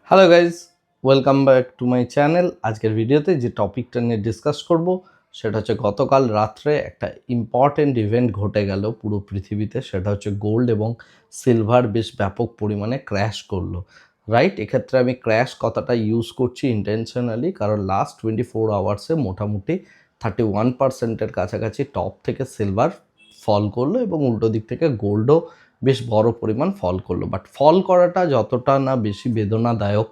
Hello guys, welcome back to my channel. আজকের ভিডিওতে যে টপিকটা নিয়ে ডিসকাস করব সেটা হচ্ছে গতকাল রাত্রে একটা ইম্পর্টেন্ট ইভেন্ট ঘটে গেল পুরো পৃথিবীতে। সেটা হচ্ছে গোল্ড এবং সিলভার বেশ ব্যাপক পরিমাণে ক্র্যাশ করলো, রাইট? এক্ষেত্রে আমি ক্র্যাশ কথাটা ইউজ করছি ইন্টেনশনালি, কারণ লাস্ট 24 আওয়ার্সে মোটামুটি 31%-এর কাছাকাছি টপ থেকে সিলভার ফল করলো এবং উল্টো দিক থেকে গোল্ডও বেশ বড় পরিমাণ ফল করলো। বাট ফল করাটা যতটা না বেশি বেদনাদায়ক,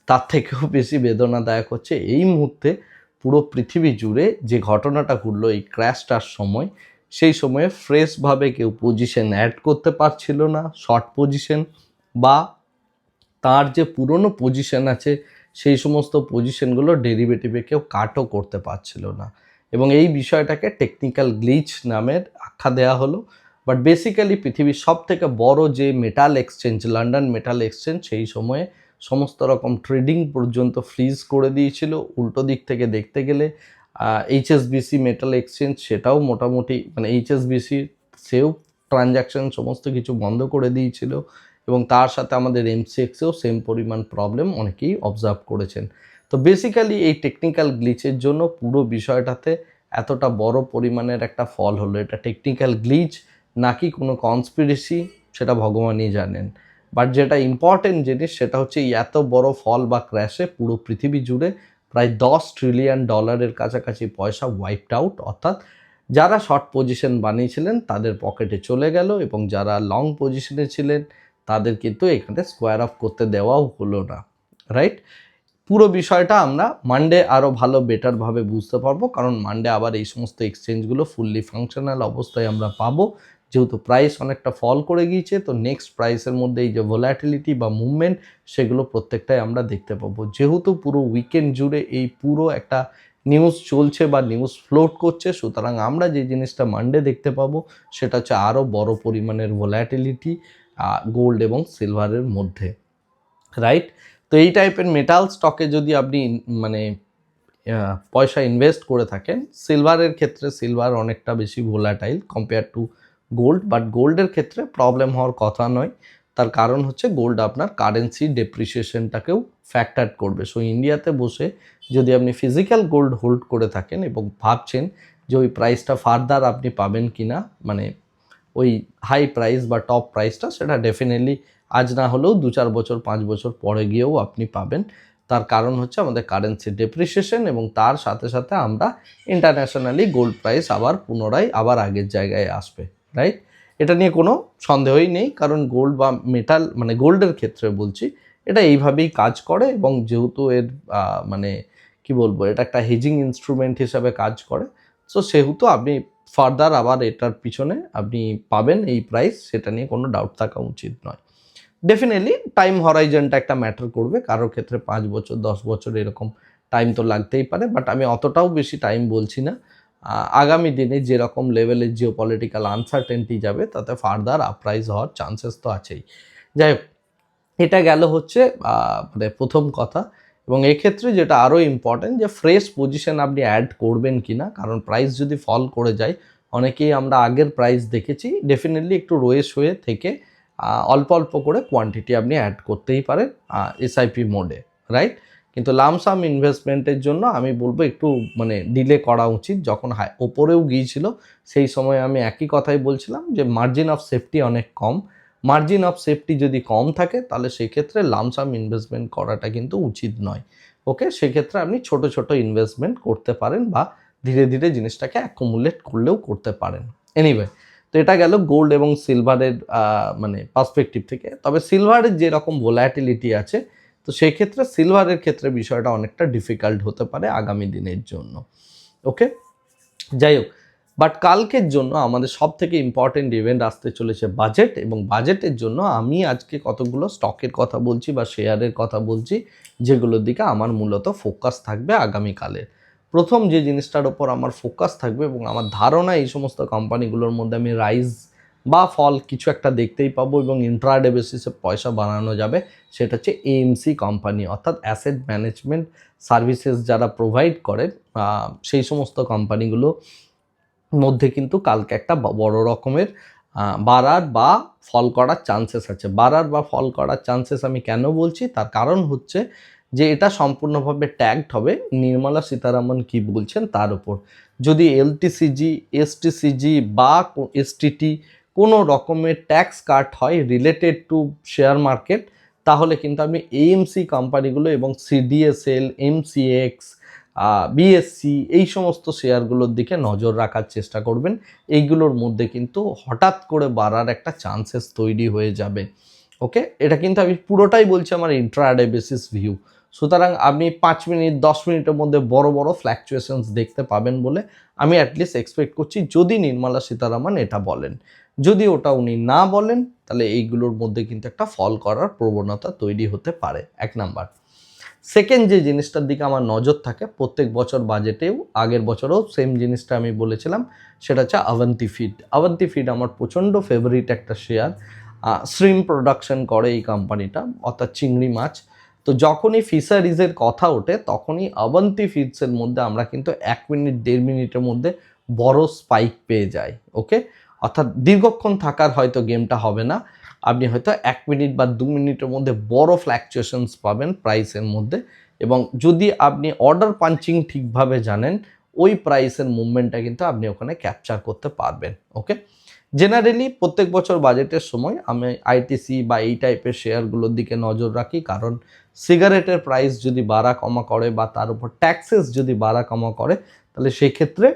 তার থেকেও বেশি বেদনাদায়ক হচ্ছে এই মুহূর্তে পুরো পৃথিবী জুড়ে যে ঘটনাটা ঘটলো এই ক্র্যাশটার সময়। সেই সময়ে ফ্রেশভাবে কেউ পজিশন অ্যাড করতে পারছিল না, শর্ট পজিশন, বা তার যে পুরনো পজিশন আছে সেই সমস্ত পজিশনগুলো ডেরিভেটিভে কেউ কাটও করতে পারছিল না। এবং এই বিষয়টাকে টেকনিক্যাল গ্লিচ নামের আখ্যা দেওয়া হলো। বাট বেসিক্যালি পৃথিবীর সব থেকে বড় যে metal exchange, London metal exchange, সেই সময়ে সমস্ত রকম ট্রেডিং পর্যন্ত ফ্রিজ করে দিয়েছিল। উল্টো দিক থেকে দেখতে গেলে এইচএসবিসি মেটাল এক্সচেঞ্জ, সেটাও মোটামুটি মানে এইচএসবিসি সেও ট্রানজ্যাকশন সমস্ত কিছু বন্ধ করে দিয়েছিল। এবং তার সাথে আমাদের এমসিএক্সেও সেম পরিমাণ প্রবলেম অনেকেই অবজার্ভ করেছেন। তো বেসিক্যালি এই টেকনিক্যাল গ্লিচের জন্য পুরো বিষয়টাতে এতটা বড় পরিমাণের একটা ফল হলো। এটা টেকনিক্যাল গ্লিচ নাকি কোনো কনস্পিরেসি, সেটা ভগবানই জানেন। বাট যেটা ইম্পর্টেন্ট জিনিস সেটা হচ্ছে এই এত বড় ফল বা ক্র্যাশে পুরো পৃথিবী জুড়ে প্রায় $10 ট্রিলিয়ন কাছাকাছি পয়সা ওয়াইপড আউট, অর্থাৎ যারা শর্ট পজিশন বানিয়েছিলেন তাদের পকেটে চলে গেল এবং যারা লং পজিশনে ছিলেন তাদের কিন্তু এখানে স্কোয়ার অফ করতে দেওয়াও হলো না, রাইট? পুরো বিষয়টা আমরা মানডে আরও ভালো বেটারভাবে বুঝতে পারবো, কারণ মানডে আবার এই সমস্ত এক্সচেঞ্জগুলো ফুললি ফাংশনাল অবস্থায় আমরা পাবো। যেহেতু প্রাইস অনেকটা ফল করে গিয়েছে, তো নেক্সট প্রাইসের মধ্যে এই যে ভোলাটিলিটি বা মুভমেন্ট, সেগুলো প্রত্যেকটাই আমরা দেখতে পাবো। যেহেতু পুরো উইকেন্ড জুড়ে এই পুরো একটা নিউজ চলছে বা নিউজ ফ্লোট করছে, সুতরাং আমরা যে জিনিসটা মানডে দেখতে পাবো সেটা হচ্ছে আরও বড় পরিমাণের ভোলাটিলিটি গোল্ড এবং সিলভারের মধ্যে, রাইট? তো এই টাইপের মেটাল স্টকে যদি আপনি মানে পয়সা ইনভেস্ট করে থাকেন, সিলভারের ক্ষেত্রে সিলভার অনেকটা বেশি volatile compare to gold, but গোল্ডের ক্ষেত্রে প্রবলেম হওয়ার কথা নয়। তার কারণ হচ্ছে গোল্ড আপনার কারেন্সি ডেপ্রিসিয়েশনটাকেও ফ্যাক্টর করবে। সো ইন্ডিয়াতে বসে যদি আপনি ফিজিক্যাল গোল্ড হোল্ড করে থাকেন এবং ভাবছেন যে ওই প্রাইসটা ফার্দার আপনি পাবেন কি না, মানে ওই হাই প্রাইস বা টপ প্রাইসটা, সেটা ডেফিনেটলি আজ না হলেও 2-4 বছর 5 বছর পরে গিয়েও আপনি পাবেন। তার কারণ হচ্ছে আমাদের কারেন্সি ডেপ্রিসিয়েশন এবং তার সাথে সাথে আমরা ইন্টারন্যাশনালি গোল্ড প্রাইস আবার পুনরায় আবার আগের জায়গায় আসবে, রাইট? এটা নিয়ে কোনো সন্দেহই নেই, কারণ গোল্ড বা মেটাল মানে গোল্ডের ক্ষেত্রে বলছি, এটা এইভাবেই কাজ করে। এবং যেহেতু এর মানে কি বলবো, এটা একটা হেজিং ইনস্ট্রুমেন্ট হিসাবে কাজ করে, সো সেহেতু আপনি ফার্দার আবার এটার পিছনে আপনি পাবেন এই প্রাইস, সেটা নিয়ে কোনো ডাউট থাকা উচিত নয়। ডেফিনেটলি টাইম হরাইজনটা একটা ম্যাটার করবে, কারোর ক্ষেত্রে 5 বছর 10 বছর এরকম টাইম তো লাগতেই পারে, বাট আমি অতটাও বেশি টাইম বলছি না। আগামী দিনে যেরকম লেভেলের জিওপলিটিক্যাল আনসার্টেনটি যাবে তাতে ফার্দার আপরাইজ হওয়ার চান্সেস তো আছেই। যাই হোক, এটা গেল হচ্ছে মানে প্রথম কথা। এবং এক্ষেত্রে যেটা আরও ইম্পর্টেন্ট, যে ফ্রেশ পজিশন আপনি অ্যাড করবেন কি না, কারণ প্রাইস যদি ফল করে যায়, অনেকেই আমরা আগের প্রাইস দেখেছি, ডেফিনেটলি একটু রয়েস হয়ে থেকে অল্প অল্প করে কোয়ান্টিটি আপনি অ্যাড করতেই পারেন এসআইপি মোডে, রাইট? কিন্তু লামসাম ইনভেস্টমেন্টের জন্য আমি বলবো একটু মানে ডিলে করা উচিত। যখন ওপরেও গিয়েছিল সেই সময় আমি একই কথাই বলছিলাম যে মার্জিন অফ সেফটি অনেক কম। মার্জিন অফ সেফটি যদি কম থাকে তাহলে সেক্ষেত্রে লামসাম ইনভেস্টমেন্ট করাটা কিন্তু উচিত নয়। ওকে, সেক্ষেত্রে আপনি ছোট ছোট ইনভেস্টমেন্ট করতে পারেন বা ধীরে ধীরে জিনিসটাকে অ্যাকুমুলেট করলেও করতে পারেন। এনিওয়ে, তো এটা গেল গোল্ড এবং সিলভারের মানে পার্সপেক্টিভ থেকে। তবে সিলভারের যেরকম ভোলাটিলিটি আছে, তো সেক্ষেত্রে সিলভারের ক্ষেত্রে বিষয়টা অনেকটা ডিফিকাল্ট হতে পারে আগামী দিনের জন্য। ওকে, যাই হোক, বাট কালকের জন্য আমাদের সব থেকে ইম্পর্টেন্ট ইভেন্ট আসতে চলেছে বাজেট। এবং বাজেটের জন্য আমি আজকে কতগুলো স্টকের কথা বলছি বা শেয়ারের কথা বলছি, যেগুলোর দিকে আমার মূলত ফোকাস থাকবে আগামীকালের। প্রথম যে জিনিসটার ওপর আমার ফোকাস থাকবে এবং আমার ধারণা এই সমস্ত কোম্পানিগুলোর মধ্যে আমি রাইজ বা ফল কিছু একটা দেখতেই পাবো এবং ইন্ট্রাডে বেসিসে পয়সা বানানো যাবে, সেটা হচ্ছে এএমসি কোম্পানি, অর্থাৎ অ্যাসেট ম্যানেজমেন্ট সার্ভিসেস যারা প্রোভাইড করে সেই সমস্ত কোম্পানিগুলো মধ্যে কিন্তু কালকে একটা বড় রকমের বাড়ার বা ফল করার চান্সেস আছে। বাড়ার বা ফল করার চান্সেস আমি কেন বলছি, তার কারণ হচ্ছে যে এটা সম্পূর্ণভাবে ট্যাগড হবে নির্মলা সীতারামন কি বলছেন তার উপর। যদি এলটিসিজি, এসটিসিজি বা এসটিটি কোনো রকমের ট্যাক্স কাট হয় রিলেটেড টু শেয়ার মার্কেট, তাহলে কিন্তু আপনি এএমসি কোম্পানিগুলো এবং সিডিএসএল, এমসিএক্স, বিএসসি এই সমস্ত শেয়ারগুলোর দিকে নজর রাখার চেষ্টা করবেন। এইগুলোর মধ্যে কিন্তু হঠাৎ করে বাড়ার একটা চান্সেস তৈরি হয়ে যাবে। ওকে, এটা কিন্তু আমি পুরোটাই বলছি আমার ইন্ট্রাডে বেসিস ভিউ। সুতরাং আপনি 5 মিনিট 10 মিনিটের মধ্যে বড় বড় ফ্ল্যাকচুয়েশনস দেখতে পাবেন বলে আমি অ্যাটলিস্ট এক্সপেক্ট করছি, যদি নির্মলা সীতারামন এটা বলেন। যদি ওটা উনি না বলেন, তাহলে এইগুলোর মধ্যে কিন্তু একটা ফল করার প্রবণতা তৈরি হতে পারে, 1 নাম্বার। সেকেন্ড যে জিনিসটার দিকে আমার নজর থাকে প্রত্যেক বছর বাজেটেও, আগের বছরও সেম জিনিসটা আমি বলেছিলাম, সেটা হচ্ছে আভান্তি ফিড। আভান্তি ফিড আমার প্রচণ্ড ফেভারিট একটা শেয়ার। শ্রিম প্রোডাকশন করে এই কোম্পানিটা, অর্থাৎ চিংড়ি মাছ। তো যখনই ফিশারিজের কথা ওঠে তখনই আভান্তি ফিডসের মধ্যে আমরা কিন্তু 1 মিনিট 1.5 মিনিটের মধ্যে বড় স্পাইক পেয়ে যাই। ওকে, অর্থাৎ দীর্ঘক্ষণ থাকার হয়তো গেমটা হবে না, আপনি হয়তো 1 মিনিট বা 2 মিনিটের মধ্যে বড় ফ্ল্যাকচুয়েশনস পাবেন প্রাইসের মধ্যে। এবং যদি আপনি অর্ডার পাঞ্চিং ঠিকভাবে জানেন, ওই প্রাইসের মুভমেন্টটা কিন্তু আপনি ওখানে ক্যাপচার করতে পারবেন। ওকে, জেনারেলি প্রত্যেক বছর বাজেটের সময় আমি আইটিসি বা এই টাইপের শেয়ারগুলোর দিকে নজর রাখি, কারণ সিগারেটের প্রাইস যদি বাড়া কমা করে বা তার উপর ট্যাক্সেস যদি বাড়া কমা করে, তাহলে সেক্ষেত্রে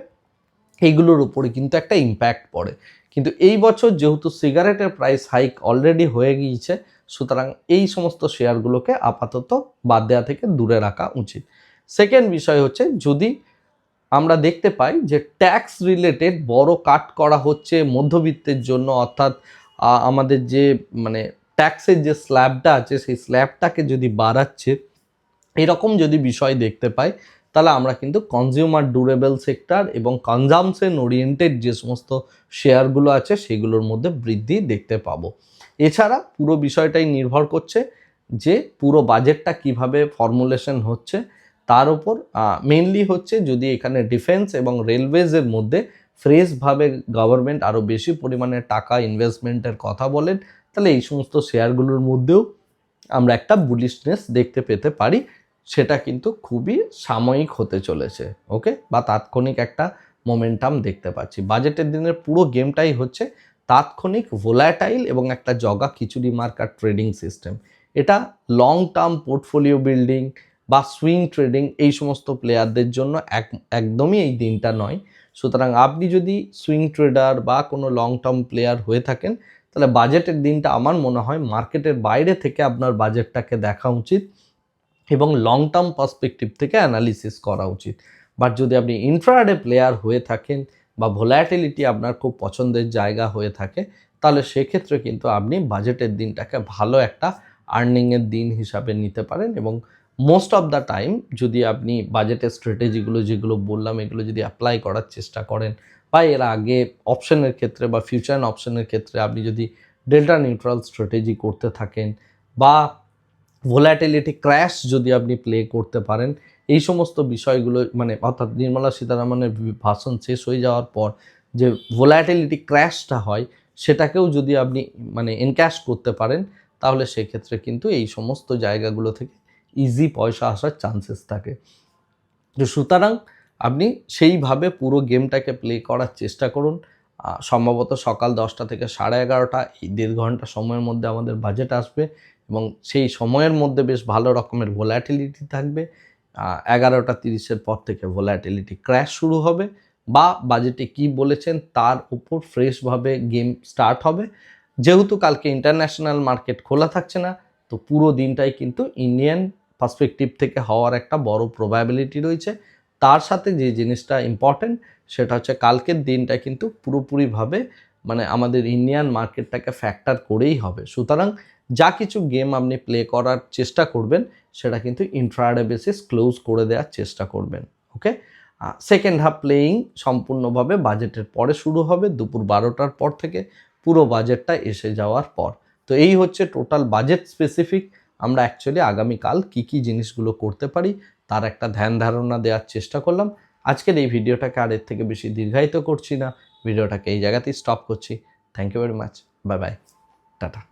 এইগুলোর উপরে কিন্তু একটা ইম্প্যাক্ট পড়ে। কিন্তু এই বছর যেহেতু সিগারেটের প্রাইস হাইক অলরেডি হয়ে গিয়েছে, সুতরাং এই সমস্ত শেয়ারগুলোকে আপাতত বাদ দেওয়া থেকে দূরে রাখা উচিত। সেকেন্ড বিষয় হচ্ছে, যদি আমরা দেখতে পাই যে ট্যাক্স রিলেটেড বড় কাট করা হচ্ছে মধ্যবিত্তের জন্য, অর্থাৎ আমাদের যে মানে ট্যাক্সের যে স্ল্যাবটা আছে সেই স্ল্যাবটাকে যদি বাড়াচ্ছে, এরকম যদি বিষয় দেখতে পাই, তাহলে আমরা কিন্তু কনজিউমার ডিউরেবল সেক্টর এবং কনজামশন ওরিয়েন্টেড যে সমস্ত শেয়ারগুলো আছে সেগুলোর মধ্যে বৃদ্ধি দেখতে পাবো। এছাড়া পুরো বিষয়টাই নির্ভর করছে যে পুরো বাজেটটা কিভাবে ফর্মুলেশন হচ্ছে তার উপর। মেইনলি হচ্ছে যদি এখানে ডিফেন্স এবং রেলওয়েজের মধ্যে ফ্রেশভাবে গভর্নমেন্ট আরও বেশি পরিমাণে টাকা ইনভেস্টমেন্টের কথা বলেন, তাহলে এই সমস্ত শেয়ারগুলোর মধ্যেও আমরা একটা বুলিশনেস দেখতে পেতে পারি। সেটা কিন্তু খুবই সাময়িক হতে চলেছে। ওকে, বা তাৎক্ষণিক একটা মোমেন্টাম দেখতে পাচ্ছি। বাজেটের দিনের পুরো গেমটাই হচ্ছে তাৎক্ষণিক ভোলাটাইল এবং একটা জগা খিচুড়ি মার্কার ট্রেডিং সিস্টেম। এটা লং টার্ম পোর্টফোলিও বিল্ডিং বা সুইং ট্রেডিং এই সমস্ত প্লেয়ারদের জন্য একদমই এই দিনটা নয়। সুতরাং আপনি যদি সুইং ট্রেডার বা কোনো লং টার্ম প্লেয়ার হয়ে থাকেন, তাহলে বাজেটের দিনটা আমার মনে হয় মার্কেটের বাইরে থেকে আপনার বাজেটটাকে দেখা উচিত এবং লং টার্ম পার্সপেক্টিভ থেকে অ্যানালিসিস করা উচিত। বাট যদি আপনি ইন্ট্রাডে প্লেয়ার হয়ে থাকেন বা ভোলাটিলিটি আপনার খুব পছন্দের জায়গা হয়ে থাকে, তাহলে সেক্ষেত্রে কিন্তু আপনি বাজেটের দিনটাকে ভালো একটা আর্নিংয়ের দিন হিসাবে নিতে পারেন। এবং মোস্ট অফ দ্য টাইম যদি আপনি বাজেটের স্ট্র্যাটেজিগুলো যেগুলো বললাম এগুলো যদি অ্যাপ্লাই করার চেষ্টা করেন, বা এর আগে অপশনের ক্ষেত্রে বা ফিউচার অপশনের ক্ষেত্রে আপনি যদি ডেল্টা নিউট্রাল স্ট্র্যাটেজি করতে থাকেন বা ভোলাটিলিটি ক্র্যাশ যদি আপনি প্লে করতে পারেন, এই সমস্ত বিষয়গুলো মানে অর্থাৎ নির্মলা সীতারামনের ভাষণ শেষ হয়ে যাওয়ার পর যে ভোলাটিলিটি ক্র্যাশটা হয় সেটাকেও যদি আপনি মানে এনক্যাশ করতে পারেন, তাহলে সেক্ষেত্রে কিন্তু এই সমস্ত জায়গাগুলো থেকে ইজি পয়সা আসার চান্সেস থাকে। তো সুতরাং আপনি সেইভাবে পুরো গেমটাকে প্লে করার চেষ্টা করুন। সম্ভবত সকাল 10টা থেকে 11:30 এই 1.5 ঘন্টা সময়ের মধ্যে আমাদের বাজেট আসবে এবং সেই সময়ের মধ্যে বেশ ভালো রকমের ভোলাটিলিটি থাকবে। 11:30-এর পর থেকে ভোলাটিলিটি ক্র্যাশ শুরু হবে বা বাজেটে কি বলেছেন তার উপর ফ্রেশভাবে গেম স্টার্ট হবে। যেহেতু কালকে ইন্টারন্যাশনাল মার্কেট খোলা থাকছে না, তো পুরো দিনটাই কিন্তু ইন্ডিয়ান পার্সপেক্টিভ থেকে হওয়ার একটা বড় প্রবাবিলিটি রয়েছে। তার সাথে যে জিনিসটা ইম্পর্টেন্ট সেটা হচ্ছে কালকের দিনটা কিন্তু পুরোপুরিভাবে মানে আমাদের ইন্ডিয়ান মার্কেটটাকে ফ্যাক্টর করেই হবে। সুতরাং যা কিছু গেম আপনি প্লে করার চেষ্টা করবেন সেটা কিন্তু ইন্ট্রাডে বেসিস ক্লোজ করে দেওয়ার চেষ্টা করবেন। ওকে, সেকেন্ড হাফ প্লেয়িং সম্পূর্ণভাবে বাজেটের পরে শুরু হবে, দুপুর 12টার পর থেকে পুরো বাজেটটা এসে যাওয়ার পর। তো এই হচ্ছে টোটাল বাজেট স্পেসিফিক। আমরা অ্যাকচুয়ালি আগামীকাল কী কী জিনিসগুলো করতে পারি তার একটা ধ্যান ধারণা দেওয়ার চেষ্টা করলাম। আজকের এই ভিডিওটাকে আর এর থেকে বেশি দীর্ঘায়িত করছি না, ভিডিওটাকে এই জায়গাতেই স্টপ করছি। Thank you very much, bye bye, tata.